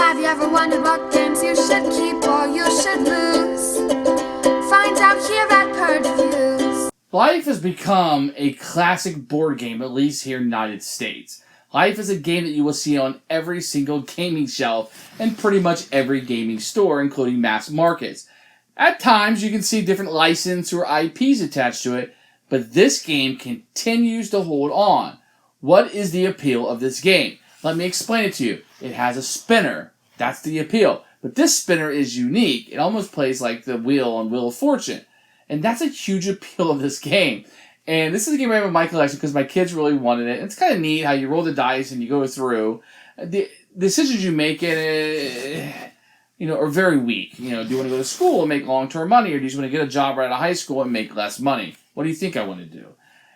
Have you ever wondered what games you should keep or you should lose? Find out here at Purge Reviews. Life has become a classic board game, at least here in the United States. Life is a game that you will see on every single gaming shelf and pretty much every gaming store, including mass markets. At times, you can see different license or IPs attached to it, but this game continues to hold on. What is the appeal of this game? Let me explain it to you. It has a spinner. That's the appeal. But this spinner is unique. It almost plays like the wheel on Wheel of Fortune. And that's a huge appeal of this game. And this is a game I have in my collection because my kids really wanted it. It's kind of neat how you roll the dice and you go through. The decisions you make in it, are very weak. Do you want to go to school and make long-term money, or do you just want to get a job right out of high school and make less money? What do you think I want to do?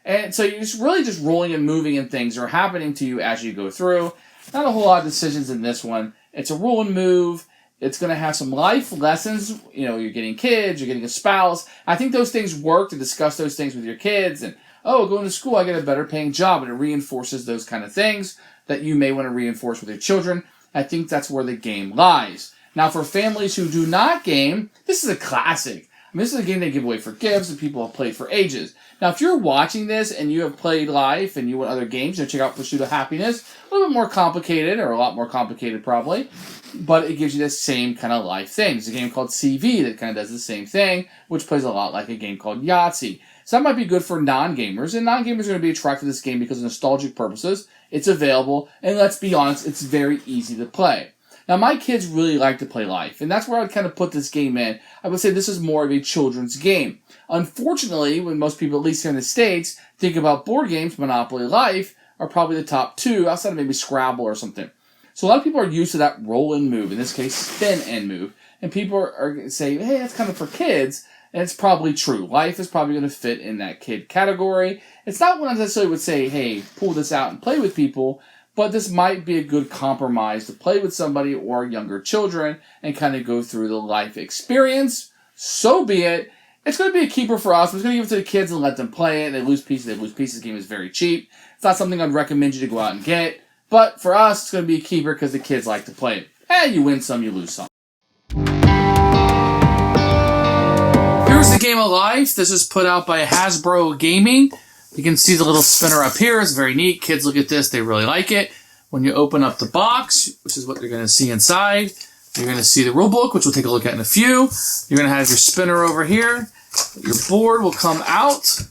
And so you're just rolling and moving, and things are happening to you as you go through. Not a whole lot of decisions in this one. It's a roll and move. It's going to have some life lessons. You're getting kids, you're getting a spouse. I think those things work to discuss those things with your kids. And, going to school, I get a better paying job. And it reinforces those kind of things that you may want to reinforce with your children. I think that's where the game lies. Now, for families who do not game, this is a classic. This is a game they give away for gifts and people have played for ages. Now, if you're watching this and you have played Life and you want other games, check out Pursuit of Happiness. A little bit more complicated, or a lot more complicated probably, but it gives you the same kind of life thing. There's a game called CV that kind of does the same thing, which plays a lot like a game called Yahtzee. So that might be good for non-gamers, and non-gamers are going to be attracted to this game because of nostalgic purposes. It's available, and let's be honest, it's very easy to play. Now, my kids really like to play Life, and that's where I would kind of put this game in. I would say this is more of a children's game. Unfortunately, when most people, at least here in the States, think about board games, Monopoly, Life are probably the top two, outside of maybe Scrabble or something. So a lot of people are used to that roll and move, in this case, spin and move. And people are saying, hey, that's kind of for kids, and it's probably true. Life is probably going to fit in that kid category. It's not one I necessarily would say, hey, pull this out and play with people, but this might be a good compromise to play with somebody or younger children and kind of go through the life experience. So be it. It's going to be a keeper for us. We're going to give it to the kids and let them play it. They lose pieces. The game is very cheap. It's not something I'd recommend you to go out and get. But for us, it's going to be a keeper because the kids like to play it. And you win some, you lose some. Here's the game of Life. This is put out by Hasbro Gaming. You can see the little spinner up here. It's very neat. Kids look at this. They really like it. When you open up the box, which is what you're going to see inside, you're going to see the rule book, which we'll take a look at in a few. You're going to have your spinner over here. Your board will come out.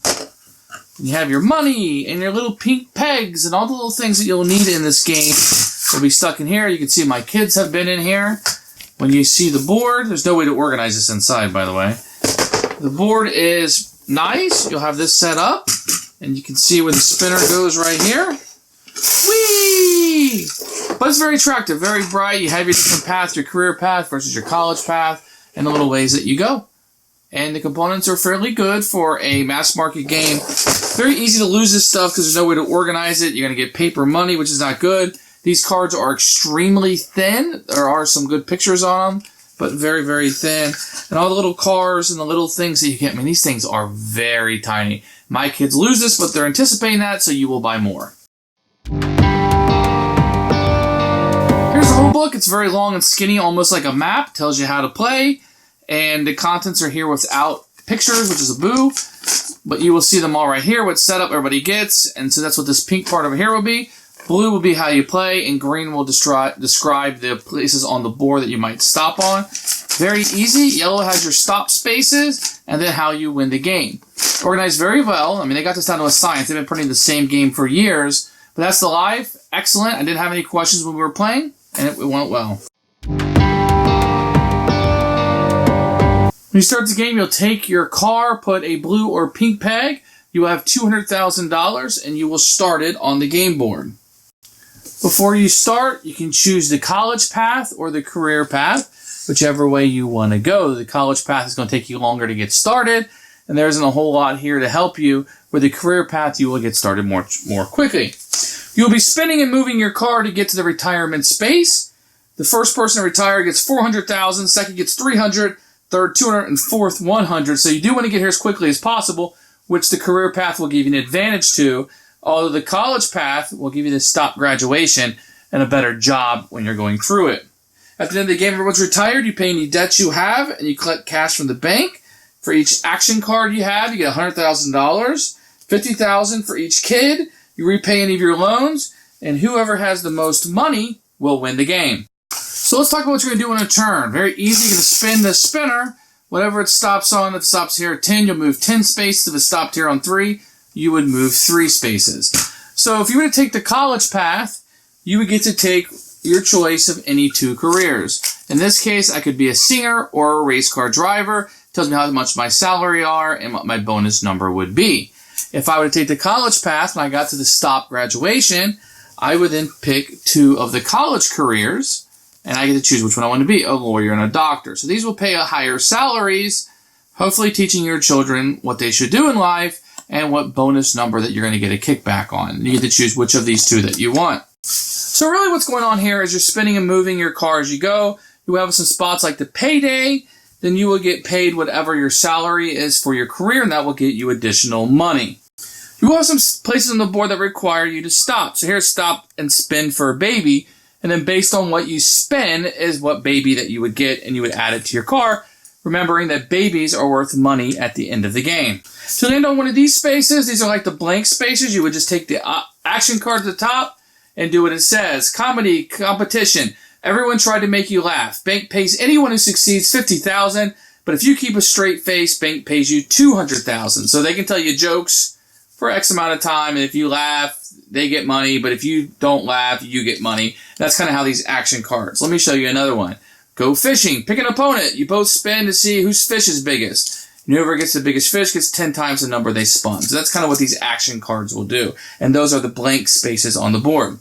You have your money and your little pink pegs and all the little things that you'll need in this game will be stuck in here. You can see my kids have been in here. When you see the board, there's no way to organize this inside, by the way. The board is nice. You'll have this set up. And you can see where the spinner goes right here. Whee! But it's very attractive, very bright. You have your different path, your career path versus your college path, and the little ways that you go. And the components are fairly good for a mass market game. Very easy to lose this stuff because there's no way to organize it. You're going to get paper money, which is not good. These cards are extremely thin. There are some good pictures on them, but very, very thin. And all the little cars and the little things that you get. These things are very tiny. My kids lose this, but they're anticipating that, so you will buy more. Here's the rule book. It's very long and skinny, almost like a map. Tells you how to play. And the contents are here without pictures, which is a boo. But you will see them all right here, what setup everybody gets. And so that's what this pink part over here will be. Blue will be how you play, and green will describe the places on the board that you might stop on. Very easy. Yellow has your stop spaces, and then how you win the game. Organized very well. They got this down to a science. They've been putting the same game for years. But that's the Life. Excellent. I didn't have any questions when we were playing, and it went well. When you start the game, you'll take your car, put a blue or pink peg. You will have $200,000, and you will start it on the game board. Before you start, you can choose the college path or the career path, whichever way you want to go. The college path is going to take you longer to get started, and there isn't a whole lot here to help you. With the career path, you will get started more quickly. You'll be spinning and moving your car to get to the retirement space. The first person to retire gets $400,000, second gets $300,000, third $200,000, and fourth $100,000. So you do want to get here as quickly as possible, which the career path will give you an advantage to. Although the college path will give you the stop graduation and a better job when you're going through it. At the end of the game, everyone's retired. You pay any debts you have, and you collect cash from the bank. For each action card you have, you get $100,000. $50,000 for each kid. You repay any of your loans, and whoever has the most money will win the game. So let's talk about what you're going to do on a turn. Very easy. You're going to spin the spinner. Whatever it stops on, if it stops here at 10, you'll move 10 spaces. If it stopped here on 3, you would move 3 spaces. So if you were to take the college path, you would get to take your choice of any 2 careers. In this case, I could be a singer or a race car driver. It tells me how much my salary are and what my bonus number would be. If I were to take the college path and I got to the stop graduation, I would then pick 2 of the college careers, and I get to choose which one I want to be, a lawyer and a doctor. So these will pay higher salaries, hopefully teaching your children what they should do in life and what bonus number that you're going to get a kickback on. You get to choose which of these 2 that you want. So really what's going on here is you're spinning and moving your car as you go. You have some spots like the payday. Then you will get paid whatever your salary is for your career, and that will get you additional money. You will have some places on the board that require you to stop. So here's stop and spin for a baby, and then based on what you spin is what baby that you would get, and you would add it to your car, remembering that babies are worth money at the end of the game. To land on one of these spaces, these are like the blank spaces. You would just take the action card at the top and do what it says. Comedy, competition. Everyone tried to make you laugh. Bank pays anyone who succeeds $50,000, but if you keep a straight face, bank pays you $200,000. So they can tell you jokes for X amount of time, and if you laugh, they get money, but if you don't laugh, you get money. That's kind of how these action cards. Let me show you another one. Go fishing. Pick an opponent. You both spin to see whose fish is biggest. And whoever gets the biggest fish gets 10 times the number they spun. So that's kind of what these action cards will do. And those are the blank spaces on the board.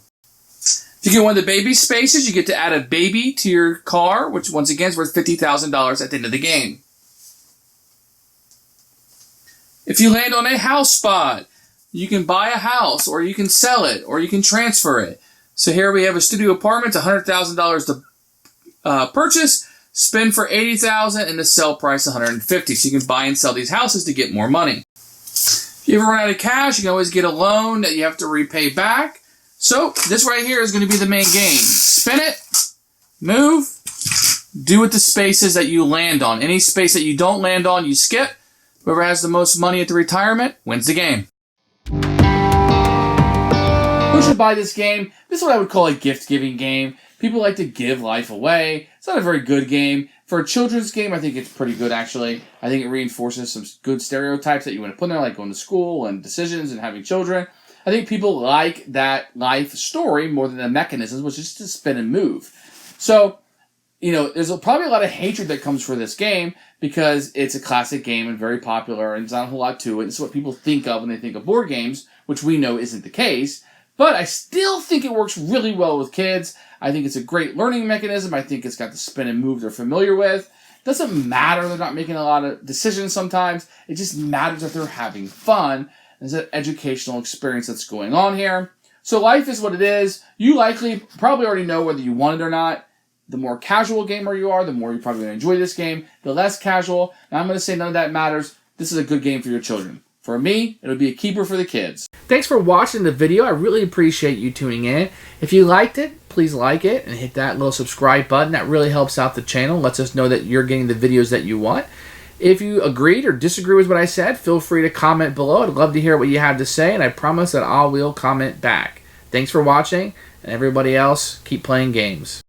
If you get one of the baby spaces, you get to add a baby to your car, which once again is worth $50,000 at the end of the game. If you land on a house spot, you can buy a house, or you can sell it, or you can transfer it. So here we have a studio apartment, $100,000 to purchase, spin for $80,000, and the sell price $150,000. So you can buy and sell these houses to get more money. If you ever run out of cash, you can always get a loan that you have to repay back. So this right here is going to be the main game. Spin it, move, do with the spaces that you land on. Any space that you don't land on, you skip. Whoever has the most money at the retirement wins the game. Who should buy this game? This is what I would call a gift-giving game. People like to give life away. It's not a very good game. For a children's game, I think it's pretty good, actually. I think it reinforces some good stereotypes that you want to put in there, like going to school and decisions and having children. I think people like that life story more than the mechanisms, which is to spin and move. So, there's probably a lot of hatred that comes for this game because it's a classic game and very popular, and there's not a whole lot to it. It's what people think of when they think of board games, which we know isn't the case. But I still think it works really well with kids. I think it's a great learning mechanism. I think it's got the spin and move they're familiar with. It doesn't matter they're not making a lot of decisions sometimes. It just matters that they're having fun. There's an educational experience that's going on here. So life is what it is. You probably already know whether you want it or not. The more casual gamer you are, the more you're probably going to enjoy this game. The less casual, and I'm going to say none of that matters. This is a good game for your children. For me, it'll be a keeper for the kids. Thanks for watching the video. I really appreciate you tuning in. If you liked it, please like it and hit that little subscribe button. That really helps out the channel. Lets us know that you're getting the videos that you want. If you agreed or disagree with what I said, feel free to comment below. I'd love to hear what you have to say, and I promise that I will comment back. Thanks for watching, and everybody else, keep playing games.